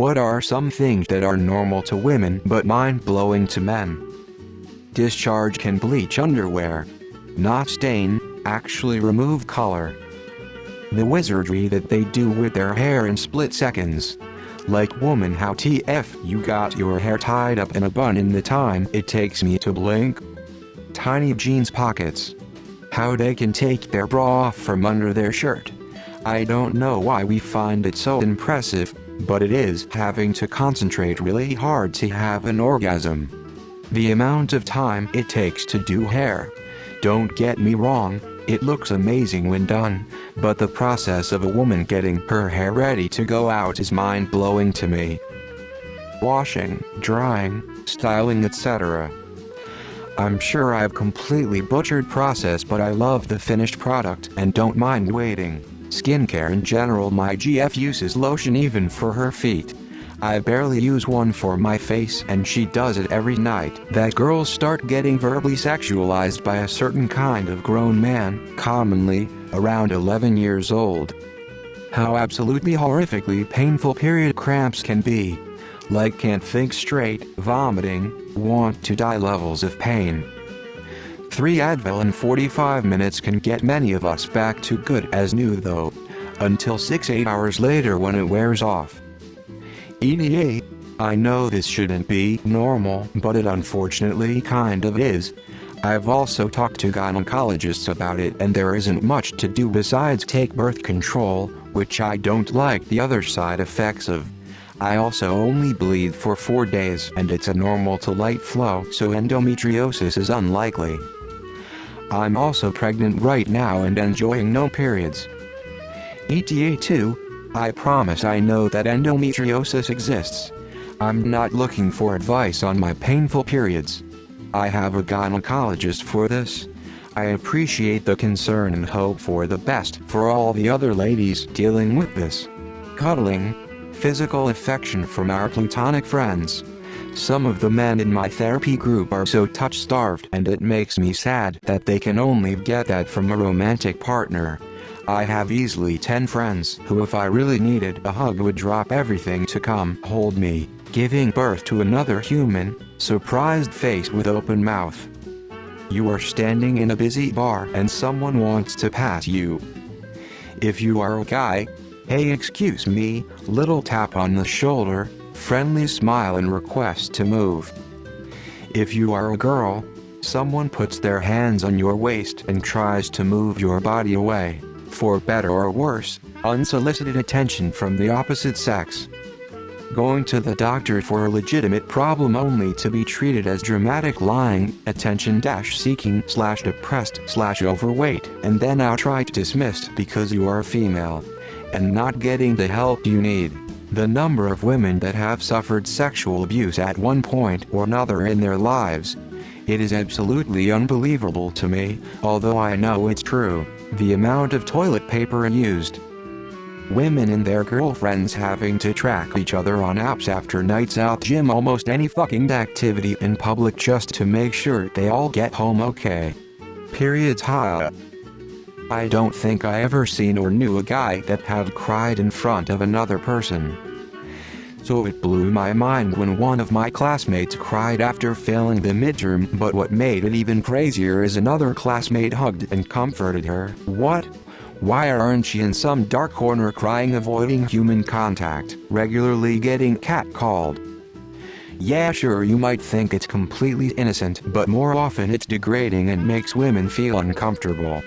What are some things that are normal to women but mind-blowing to men? Discharge can bleach underwear. Not stain, actually remove color. The wizardry that they do with their hair in split seconds. Like woman, how TF you got your hair tied up in a bun in the time it takes me to blink? Tiny jeans pockets. How they can take their bra off from under their shirt. I don't know why we find it so impressive, but it is. Having to concentrate really hard to have an orgasm. The amount of time it takes to do hair. Don't get me wrong, it looks amazing when done, but the process of a woman getting her hair ready to go out is mind-blowing to me. Washing, drying, styling, etc. I'm sure I've completely butchered process, but I love the finished product and don't mind waiting. Skincare in general, my GF uses lotion even for her feet. I barely use one for my face and she does it every night. That girls start getting verbally sexualized by a certain kind of grown man, commonly around 11 years old. How absolutely horrifically painful period cramps can be. Like can't think straight, vomiting, want to die levels of pain. 3 Advil in 45 minutes can get many of us back to good as new though, until 6-8 hours later when it wears off. EDA, I know this shouldn't be normal, but it unfortunately kind of is. I've also talked to gynecologists about it and there isn't much to do besides take birth control, which I don't like the other side effects of. I also only bleed for 4 days and it's a normal to light flow, so endometriosis is unlikely. I'm also pregnant right now and enjoying no periods. ETA 2, I promise I know that endometriosis exists. I'm not looking for advice on my painful periods. I have a gynecologist for this. I appreciate the concern and hope for the best for all the other ladies dealing with this. Cuddling. Physical affection from our platonic friends. Some of the men in my therapy group are so touch-starved and it makes me sad that they can only get that from a romantic partner. I have easily 10 friends who if I really needed a hug would drop everything to come hold me, giving birth to another human, surprised face with open mouth. You are standing in a busy bar and someone wants to pass you. If you are a guy, hey excuse me, little tap on the shoulder, friendly smile and request to move. If you are a girl, someone puts their hands on your waist and tries to move your body away. For better or worse, unsolicited attention from the opposite sex. Going to the doctor for a legitimate problem only to be treated as dramatic lying, attention-seeking / depressed / overweight, and then outright dismissed because you are a female. And not getting the help you need. The number of women that have suffered sexual abuse at one point or another in their lives. It is absolutely unbelievable to me, although I know it's true. The amount of toilet paper used. Women and their girlfriends having to track each other on apps after nights out, gym, almost any fucking activity in public just to make sure they all get home okay. Periods high. I don't think I ever seen or knew a guy that had cried in front of another person. So it blew my mind when one of my classmates cried after failing the midterm, but what made it even crazier is another classmate hugged and comforted her. What? Why aren't you in some dark corner crying, avoiding human contact, regularly getting catcalled? Yeah, sure, you might think it's completely innocent, but more often it's degrading and makes women feel uncomfortable.